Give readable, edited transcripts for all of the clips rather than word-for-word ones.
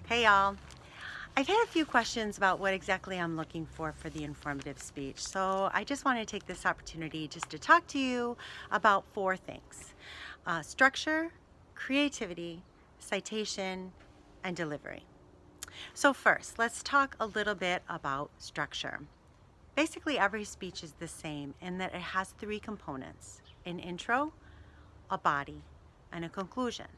Hey y'all. I've had a few questions about what exactly I'm looking for the informative speech. So I just want to take this opportunity just to talk to you about four things. Structure, creativity, citation, and delivery. So first, let's talk a little bit about structure. Basically, every speech is the same in that it has three components: an intro, a body, and a conclusion.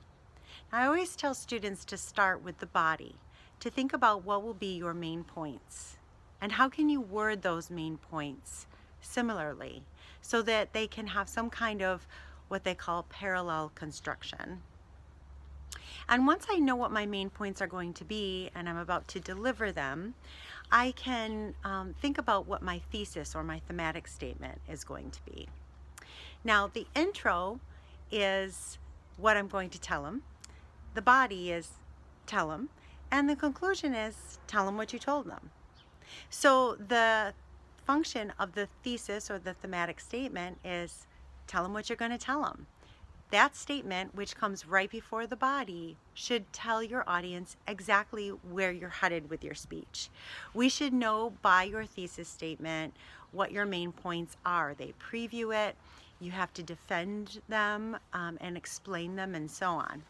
I always tell students to start with the body, to think about what will be your main points and how can you word those main points similarly so that they can have some kind of what they call parallel construction. And once I know what my main points are going to be and I'm about to deliver them, I can think about what my thesis or my thematic statement is going to be. Now, the intro is what I'm going to tell them. The body is tell them, and the conclusion is tell them what you told them. So the function of the thesis or the thematic statement is tell them what you're going to tell them. That statement, which comes right before the body, should tell your audience exactly where you're headed with your speech. We should know by your thesis statement what your main points are. They preview it, you have to defend them and explain them and so on.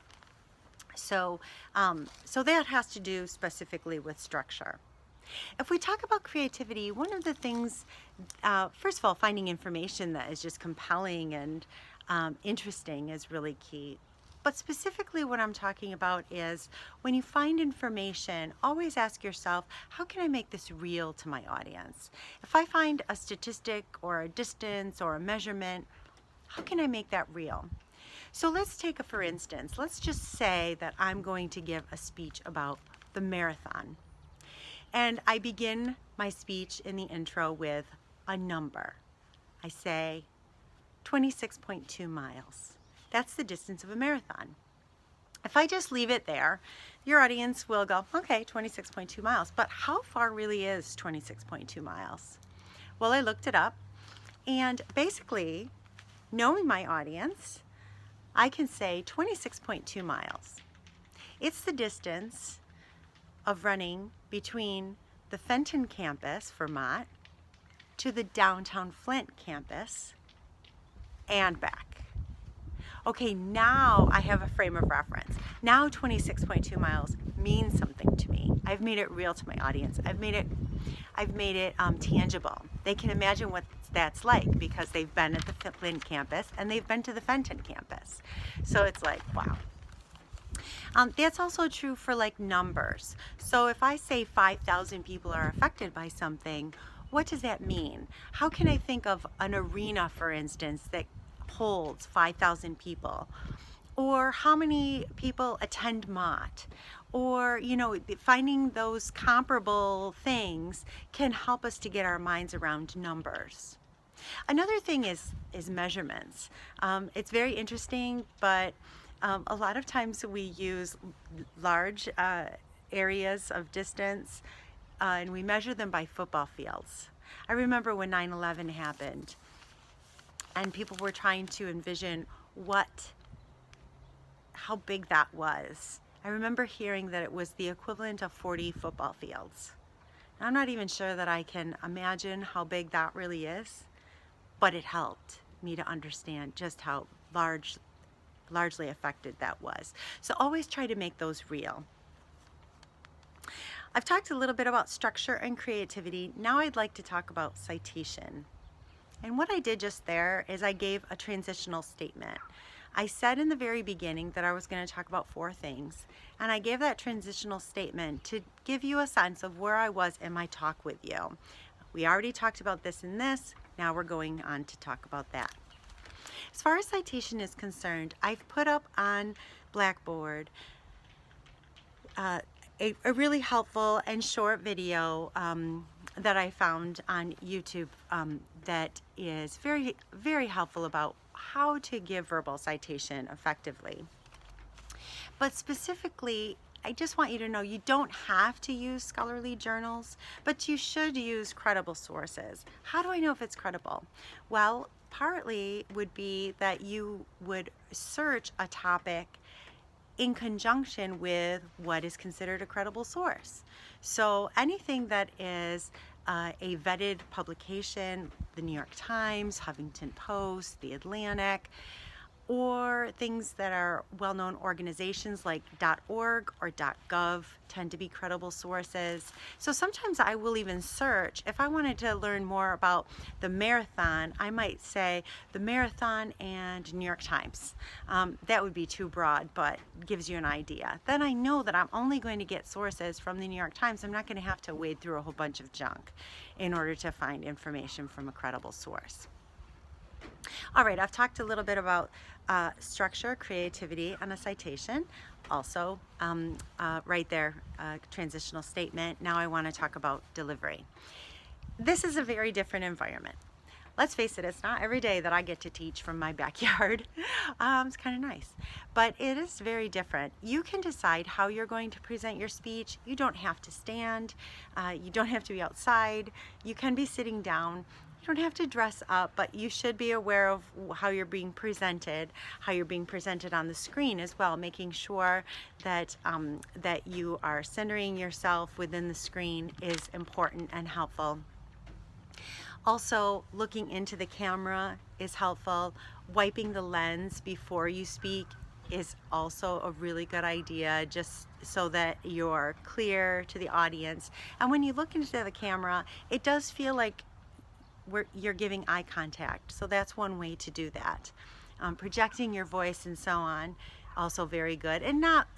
So that has to do specifically with structure. If we talk about creativity, one of the things, first of all, finding information that is just compelling and interesting is really key. But specifically what I'm talking about is when you find information, always ask yourself, how can I make this real to my audience? If I find a statistic or a distance or a measurement, how can I make that real? So let's take for instance, let's just say that I'm going to give a speech about the marathon. And I begin my speech in the intro with a number. I say 26.2 miles. That's the distance of a marathon. If I just leave it there, your audience will go, okay, 26.2 miles. But how far really is 26.2 miles? Well, I looked it up, and basically, knowing my audience, I can say 26.2 miles. It's the distance of running between the Fenton campus, Vermont, to the downtown Flint campus and back. Okay, now I have a frame of reference. Now 26.2 miles means something to me. I've made it real to my audience. I've made it tangible. They can imagine what that's like because they've been at the Flint campus and they've been to the Fenton campus. So it's like, wow. That's also true for like numbers. So if I say 5,000 people are affected by something, what does that mean? How can I think of an arena, for instance, that holds 5,000 people? Or how many people attend Mott? Or, finding those comparable things can help us to get our minds around numbers. Another thing is measurements. It's very interesting, but a lot of times we use large areas of distance and we measure them by football fields. I remember when 9/11 happened and people were trying to envision how big that was. I remember hearing that it was the equivalent of 40 football fields. I'm not even sure that I can imagine how big that really is, but it helped me to understand just how largely affected that was. So always try to make those real. I've talked a little bit about structure and creativity. Now I'd like to talk about citation. And what I did just there is I gave a transitional statement. I said in the very beginning that I was going to talk about four things, and I gave that transitional statement to give you a sense of where I was in my talk with you. We already talked about this and this, now we're going on to talk about that. As far as citation is concerned, I've put up on Blackboard a really helpful and short video that I found on YouTube that is very, very helpful about how to give verbal citation effectively. But specifically, I just want you to know you don't have to use scholarly journals, but you should use credible sources. How do I know if it's credible? Well, partly would be that you would search a topic in conjunction with what is considered a credible source. So anything that is a vetted publication, the New York Times, Huffington Post, the Atlantic, or things that are well-known organizations like .org or .gov tend to be credible sources. So sometimes I will even search, if I wanted to learn more about the marathon, I might say the marathon and New York Times. That would be too broad, but gives you an idea. Then I know that I'm only going to get sources from the New York Times. I'm not going to have to wade through a whole bunch of junk in order to find information from a credible source. All right, I've talked a little bit about structure, creativity, and a citation. Also, right there, transitional statement. Now I want to talk about delivery. This is a very different environment. Let's face it, it's not every day that I get to teach from my backyard. It's kind of nice, but it is very different. You can decide how you're going to present your speech. You don't have to stand. You don't have to be outside. You can be sitting down. You don't have to dress up, but you should be aware of how you're being presented, how you're being presented on the screen as well, making sure that that you are centering yourself within the screen is important and helpful. Also, looking into the camera is helpful. Wiping the lens before you speak is also a really good idea, just so that you're clear to the audience. And when you look into the camera, it does feel like you're giving eye contact. So that's one way to do that. Projecting your voice and so on, also very good. And not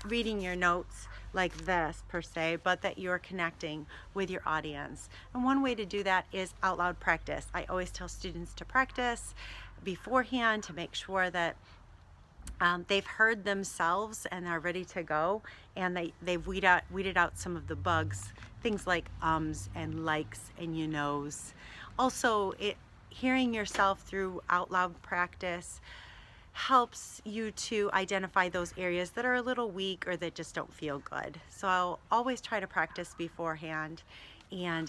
reading your notes like this per se, but that you're connecting with your audience. And one way to do that is out loud practice. I always tell students to practice beforehand to make sure that they've heard themselves and are ready to go, and they've weeded out some of the bugs, things like ums and likes and you knows. Also, hearing yourself through out loud practice helps you to identify those areas that are a little weak or that just don't feel good. So I'll always try to practice beforehand, and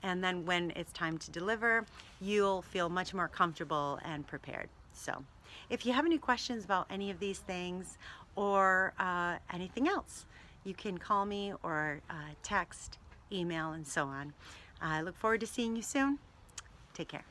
then when it's time to deliver, you'll feel much more comfortable and prepared. So if you have any questions about any of these things or anything else, you can call me or text, email, and so on. I look forward to seeing you soon. Take care.